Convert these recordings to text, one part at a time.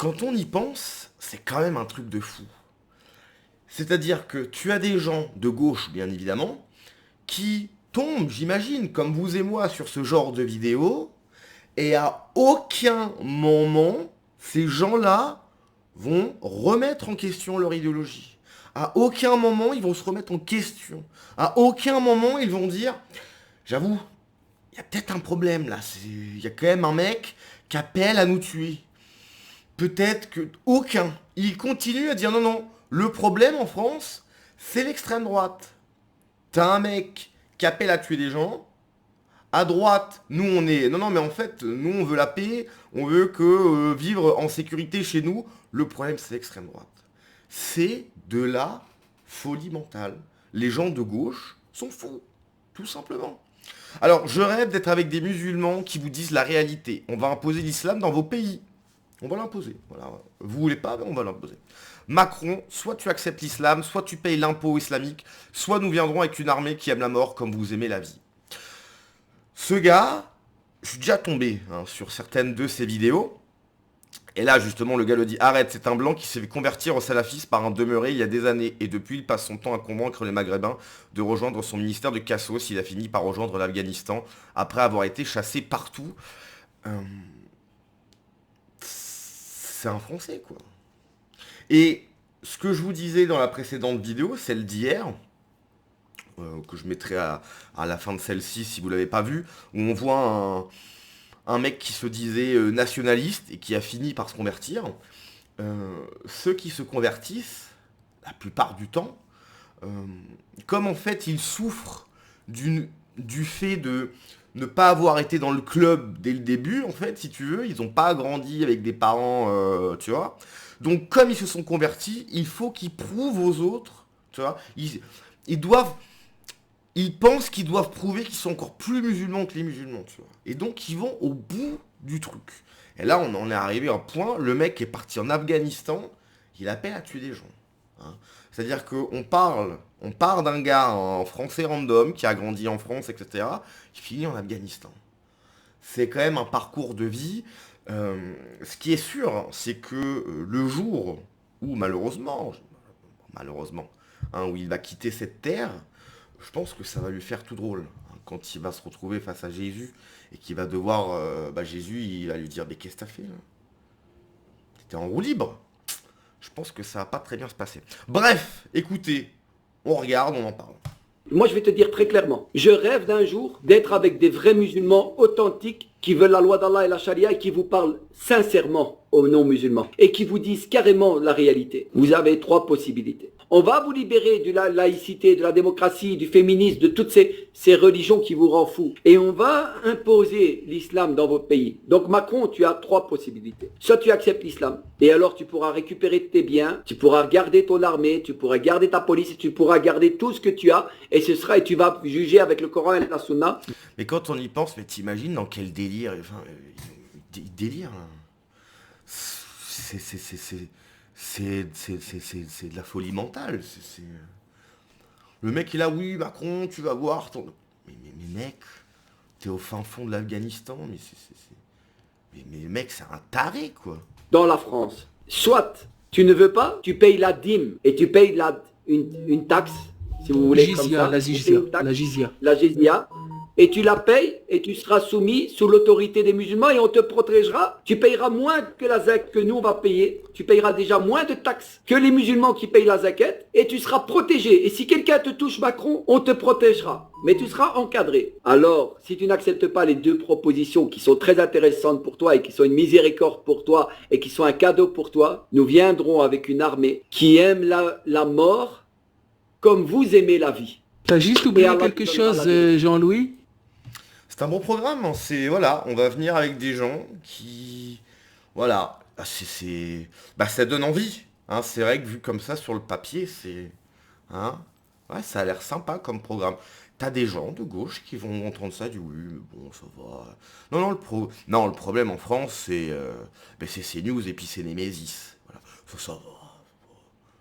quand on y pense, c'est quand même un truc de fou. C'est-à-dire que tu as des gens de gauche, bien évidemment, qui tombent, j'imagine, comme vous et moi, sur ce genre de vidéo, et à aucun moment, ces gens-là vont remettre en question leur idéologie. À aucun moment, ils vont se remettre en question. À aucun moment, ils vont dire, j'avoue, il y a peut-être un problème là. Il y a quand même un mec qui appelle à nous tuer. Peut-être que aucun. Il continue à dire non, non. Le problème en France, c'est l'extrême droite. T'as un mec qui appelle à tuer des gens. À droite, nous on est... Non, non, mais en fait, nous on veut la paix. On veut que vivre en sécurité chez nous. Le problème, c'est l'extrême droite. C'est de la folie mentale. Les gens de gauche sont fous. Tout simplement. Alors, je rêve d'être avec des musulmans qui vous disent la réalité. On va imposer l'islam dans vos pays. On va l'imposer. Voilà. Vous voulez pas, ben on va l'imposer. Macron, soit tu acceptes l'islam, soit tu payes l'impôt islamique, soit nous viendrons avec une armée qui aime la mort comme vous aimez la vie. Ce gars, je suis déjà tombé sur certaines de ses vidéos. Et là, justement, le gars le dit, arrête, c'est un blanc qui s'est fait convertir au salafisme par un demeuré il y a des années. Et depuis, il passe son temps à convaincre les Maghrébins de rejoindre son ministère de Cassos. Il a fini par rejoindre l'Afghanistan après avoir été chassé partout. C'est un Français, quoi. Et ce que je vous disais dans la précédente vidéo, celle d'hier, que je mettrai à la fin de celle-ci si vous ne l'avez pas vue, où on voit un mec qui se disait nationaliste et qui a fini par se convertir. Ceux qui se convertissent, la plupart du temps, comme en fait ils souffrent du fait de ne pas avoir été dans le club dès le début, en fait, si tu veux, ils n'ont pas grandi avec des parents, tu vois. Donc comme ils se sont convertis, il faut qu'ils prouvent aux autres, tu vois. Ils pensent qu'ils doivent prouver qu'ils sont encore plus musulmans que les musulmans, tu vois. Et donc ils vont au bout du truc. Et là, on en est arrivé à un point, le mec est parti en Afghanistan, il appelle à tuer des gens. Hein. C'est-à-dire qu'on part d'un gars en français random, qui a grandi en France, etc., qui finit en Afghanistan. C'est quand même un parcours de vie. Ce qui est sûr, c'est que le jour où, malheureusement, où il va quitter cette terre, je pense que ça va lui faire tout drôle. Hein, quand il va se retrouver face à Jésus, et qu'il va devoir... Jésus, il va lui dire, mais qu'est-ce que t'as fait là? T'étais en roue libre. Je pense que ça va pas très bien se passer. Bref, écoutez, on regarde, on en parle. Moi, je vais te dire très clairement, je rêve d'un jour d'être avec des vrais musulmans authentiques qui veulent la loi d'Allah et la charia et qui vous parlent sincèrement aux non-musulmans et qui vous disent carrément la réalité. Vous avez trois possibilités. On va vous libérer de la laïcité, de la démocratie, du féminisme, de toutes ces religions qui vous rendent fous. Et on va imposer l'islam dans votre pays. Donc Macron, tu as trois possibilités. Soit tu acceptes l'islam, et alors tu pourras récupérer tes biens, tu pourras garder ton armée, tu pourras garder ta police, et tu pourras garder tout ce que tu as, et tu vas juger avec le Coran et la Sunna. Mais quand on y pense, mais t'imagines dans quel délire, délire, là. C'est de la folie mentale. Le mec est là, oui, Macron, tu vas voir. Mais mec, t'es au fin fond de l'Afghanistan, mais mec, c'est un taré, quoi. Dans la France. Soit tu ne veux pas, tu payes la dîme et tu payes une taxe, si vous voulez, Jizya, comme ça. la jizya. La jizya. Et tu la payes et tu seras soumis sous l'autorité des musulmans et on te protégera. Tu payeras moins que la zakat que nous on va payer. Tu payeras déjà moins de taxes que les musulmans qui payent la zakat et tu seras protégé. Et si quelqu'un te touche Macron, on te protégera. Mais tu seras encadré. Alors, si tu n'acceptes pas les deux propositions qui sont très intéressantes pour toi et qui sont une miséricorde pour toi et qui sont un cadeau pour toi, nous viendrons avec une armée qui aime la mort comme vous aimez la vie. T'as juste oublié quelque chose, Jean-Louis? C'est un bon programme, hein. Voilà, on va venir avec des gens qui... Voilà, ça donne envie. Hein. C'est vrai que vu comme ça sur le papier, c'est... Hein, ouais, ça a l'air sympa comme programme. T'as des gens de gauche qui vont entendre ça, du oui, mais bon, ça va. Non, le problème en France, c'est CNews et puis c'est Némésis. Voilà. Ça va.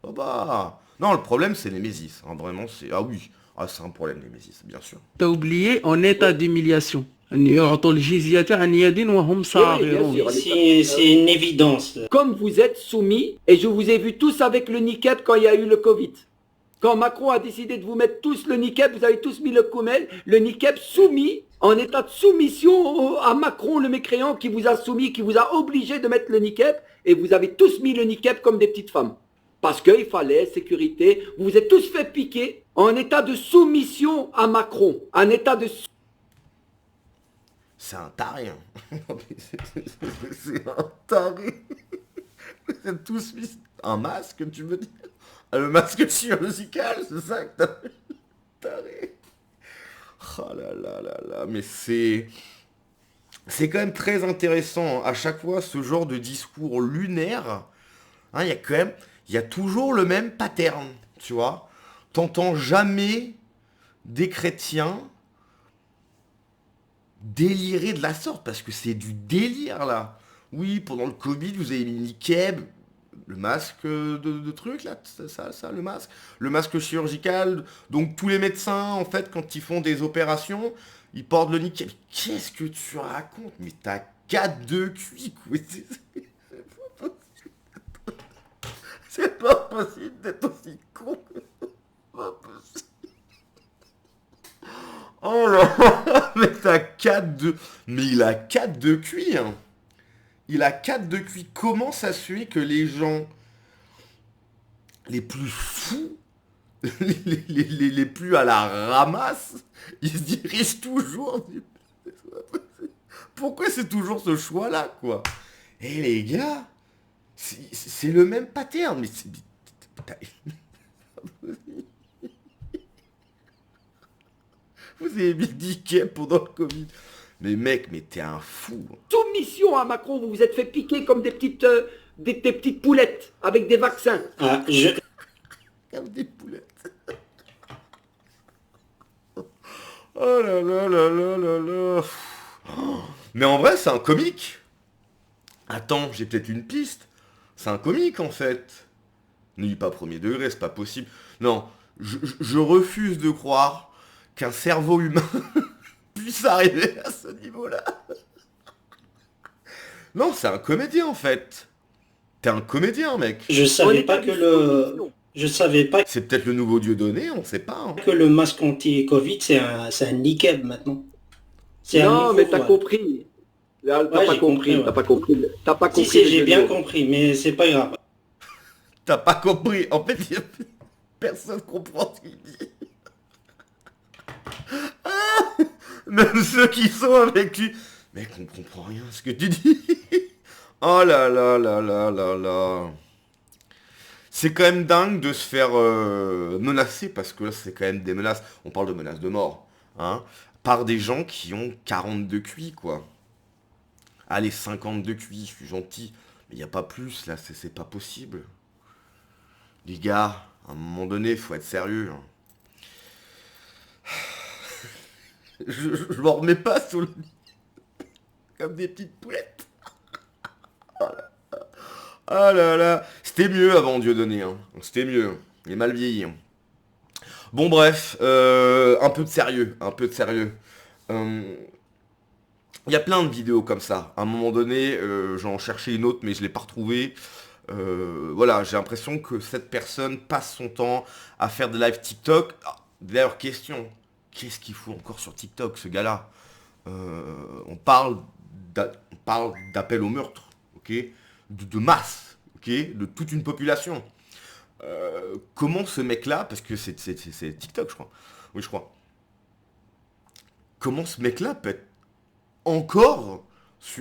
Ah bah... Non, le problème, c'est Némésis. Hein. Vraiment, c'est... Ah oui, c'est un problème, Némésis, bien sûr. T'as oublié en état d'humiliation. أن يعطوا الجزية عن يد وهم صاغرون. sûr. C'est une évidence. Comme vous êtes soumis, et je vous ai vu tous avec le niqab quand il y a eu le Covid. Quand Macron a décidé de vous mettre tous le niqab, vous avez tous mis le niqab soumis, en état de soumission à Macron, le mécréant qui vous a soumis, qui vous a obligé de mettre le niqab, et vous avez tous mis le niqab comme des petites femmes. Parce qu'il fallait sécurité, vous vous êtes tous fait piquer en état de soumission à Macron, en état de C'est un taré. Hein. C'est un taré. Vous êtes tous mis un masque, tu veux dire? Le masque chirurgical, c'est ça que t'as taré. Oh là là là là, mais c'est quand même très intéressant, hein. À chaque fois, ce genre de discours lunaire, hein, il y a toujours le même pattern, tu vois. T'entends jamais des chrétiens délirer de la sorte, parce que c'est du délire, là. Oui, pendant le Covid, vous avez mis le niqab, le masque de truc, là, ça, le masque chirurgical. Donc, tous les médecins, en fait, quand ils font des opérations, ils portent le niqab. Qu'est-ce que tu racontes? Mais t'as 4 de cuit, quoi. C'est pas possible d'être aussi con. C'est pas possible. Oh là, mais t'as 4 de... Mais il a 4 de cuit, hein. Il a 4 de cuit. Comment ça se fait que les gens les plus fous, les plus à la ramasse, ils se dirigent toujours... Pourquoi c'est toujours ce choix-là, quoi? Eh les gars, c'est le même pattern, mais c'est... Vous avez mis le niqab pendant le Covid. Mais mec, mais t'es un fou. soumission à Macron, vous vous êtes fait piquer comme des petites poulettes avec des vaccins. Ah, Comme des poulettes. Oh là là là là là là. Mais en vrai, c'est un comique. Attends, j'ai peut-être une piste. C'est un comique, en fait. Ne dis pas premier degré, c'est pas possible. Non, je refuse de croire qu'un cerveau humain puisse arriver à ce niveau-là. Non, c'est un comédien, en fait. T'es un comédien, mec. Je savais pas que je savais pas C'est peut-être le nouveau Dieudonné, on sait pas. Hein. que le masque anti-Covid, c'est un niqab maintenant. C'est un Non, nouveau mais t'as voile. compris. Là, Ouais, j'ai compris, ouais. T'as pas compris. T'as pas Si, compris. si, le j'ai jeu de bien mots. compris, mais c'est pas grave. T'as pas compris. En fait, personne comprend ce qu'il dit. Ah, même ceux qui sont avec lui. Mec, on comprend rien à ce que tu dis. Oh là là là là là là. C'est quand même dingue de se faire menacer, parce que là, c'est quand même des menaces. On parle de menaces de mort, hein, par des gens qui ont 40 de QI, quoi. Allez, 50 de QI, je suis gentil. Mais il n'y a pas plus, là, c'est pas possible. Les gars, à un moment donné, il faut être sérieux. Hein. Je m'en remets pas sous le... Comme des petites poulettes. Ah là là. C'était mieux avant Dieudonné. Hein. C'était mieux. Il est mal vieilli. Hein. Bon bref, un peu de sérieux. Un peu de sérieux. Il y a plein de vidéos comme ça. À un moment donné, j'en cherchais une autre, mais je l'ai pas retrouvée. Voilà, j'ai l'impression que cette personne passe son temps à faire des lives TikTok. Ah, d'ailleurs, question. Qu'est-ce qu'il fout encore sur TikTok, ce gars-là? On parle d'appel au meurtre, ok, de masse, ok, de toute une population. Comment ce mec-là, parce que c'est TikTok, je crois. Oui, je crois. Comment ce mec-là peut être encore...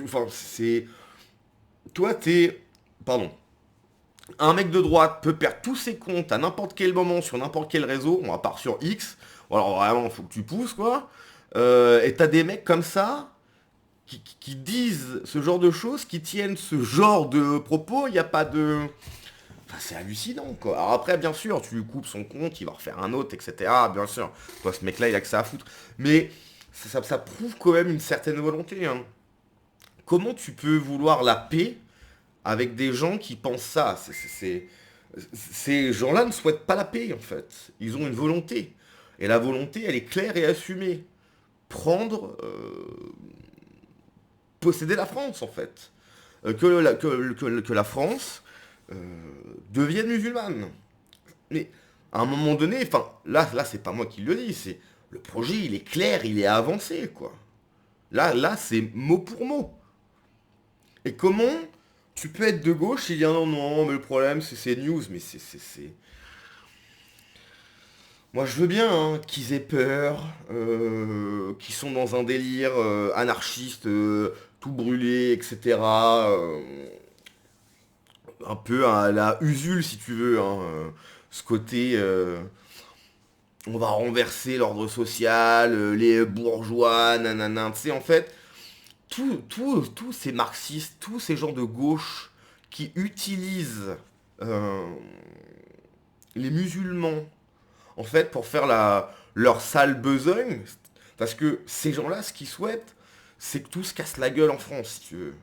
Enfin, c'est... Toi, t'es... Pardon. Un mec de droite peut perdre tous ses comptes à n'importe quel moment sur n'importe quel réseau, à part sur X. Alors vraiment, faut que tu pousses, quoi. Et t'as des mecs comme ça qui disent ce genre de choses, qui tiennent ce genre de propos. Il n'y a pas de... Enfin, c'est hallucinant, quoi. Alors après, bien sûr, tu lui coupes son compte, il va refaire un autre, etc. Bien sûr. Toi, ce mec-là, il a que ça à foutre. Mais ça prouve quand même une certaine volonté. Hein. Comment tu peux vouloir la paix avec des gens qui pensent ça? Ces gens-là ne souhaitent pas la paix, en fait. Ils ont une volonté. Et la volonté, elle est claire et assumée. prendre, posséder la France en fait. Que la France devienne musulmane. Mais à un moment donné, enfin, là c'est pas moi qui le dis, c'est le projet, il est clair, il est avancé, quoi. Là, c'est mot pour mot. Et comment tu peux être de gauche et dire non, mais le problème, c'est ces news, mais c'est... Moi, je veux bien hein, qu'ils aient peur, qu'ils sont dans un délire anarchiste, tout brûlé, etc. Un peu à la Usul, si tu veux, hein, ce côté... on va renverser l'ordre social, les bourgeois, nanana. Tu sais, en fait, tous ces marxistes, tous ces gens de gauche qui utilisent les musulmans, en fait, pour faire leur sale besogne, parce que ces gens-là, ce qu'ils souhaitent, c'est que tout se casse la gueule en France, si tu veux.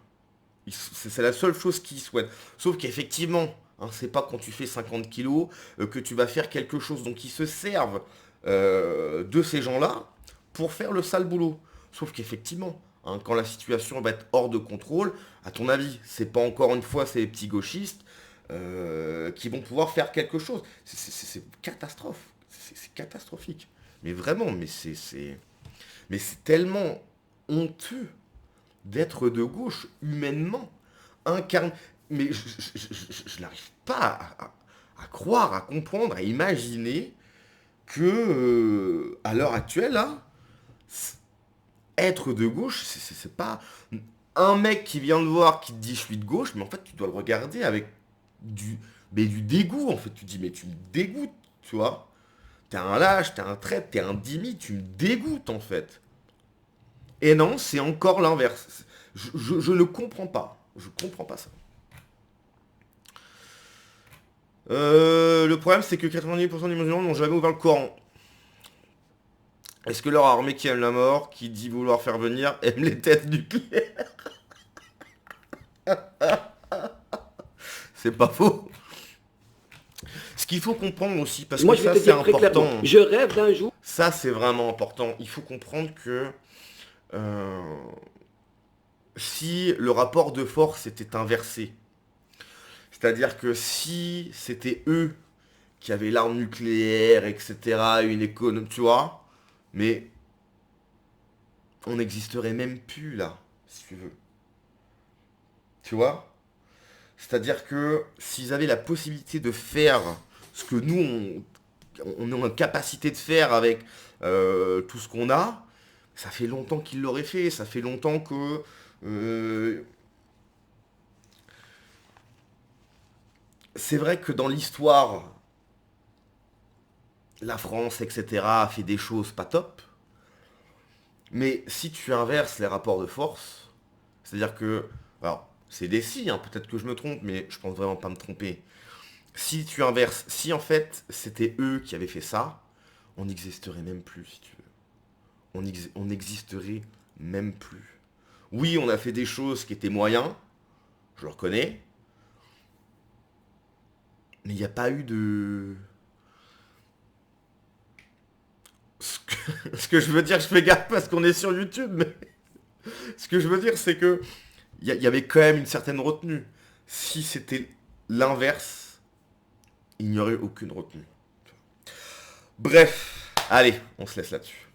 C'est la seule chose qu'ils souhaitent. Sauf qu'effectivement, hein, c'est pas quand tu fais 50 kilos que tu vas faire quelque chose. Donc ils se servent de ces gens-là pour faire le sale boulot. Sauf qu'effectivement, hein, quand la situation va être hors de contrôle, à ton avis, c'est pas encore une fois ces petits gauchistes qui vont pouvoir faire quelque chose. C'est catastrophe. C'est catastrophique. Mais vraiment, mais c'est tellement honteux d'être de gauche humainement incarné. Mais je n'arrive pas à croire, à comprendre, à imaginer que à l'heure actuelle, là, être de gauche, c'est pas un mec qui vient te voir qui te dit je suis de gauche, mais en fait tu dois le regarder avec du dégoût en fait. Tu te dis mais tu me dégoûtes, tu vois. T'es un lâche, t'es un traître, t'es un dimi, tu me dégoûtes en fait. Et non, c'est encore l'inverse. Je ne comprends pas. Je comprends pas ça. Le problème, c'est que 90% des musulmans n'ont jamais ouvert le Coran. Est-ce que leur armée qui aime la mort, qui dit vouloir faire venir, aime les têtes nucléaires? C'est pas faux. Ce qu'il faut comprendre aussi, parce Moi, que je vais ça te c'est dire très important. clairement, je rêve d'un jour. Ça c'est vraiment important. Il faut comprendre que si le rapport de force était inversé, c'est-à-dire que si c'était eux qui avaient l'arme nucléaire, etc., une économie, tu vois, mais on n'existerait même plus là, si tu veux. Tu vois? C'est-à-dire que s'ils avaient la possibilité de faire ce que nous, on est en capacité de faire avec tout ce qu'on a, ça fait longtemps qu'ils l'auraient fait, ça fait longtemps que... c'est vrai que dans l'histoire, la France, etc., a fait des choses pas top, mais si tu inverses les rapports de force, c'est-à-dire que... Alors, c'est des si, hein, peut-être que je me trompe, mais je pense vraiment pas me tromper. Si tu inverses, si en fait c'était eux qui avaient fait ça, on n'existerait même plus, si tu veux. On n'existerait même plus. Oui, on a fait des choses qui étaient moyens, je le reconnais, mais il n'y a pas eu de... Ce que je veux dire, je fais gaffe parce qu'on est sur YouTube, mais... Ce que je veux dire, c'est que il y avait quand même une certaine retenue. Si c'était l'inverse, il n'y aurait aucune retenue. Bref, allez, on se laisse là-dessus.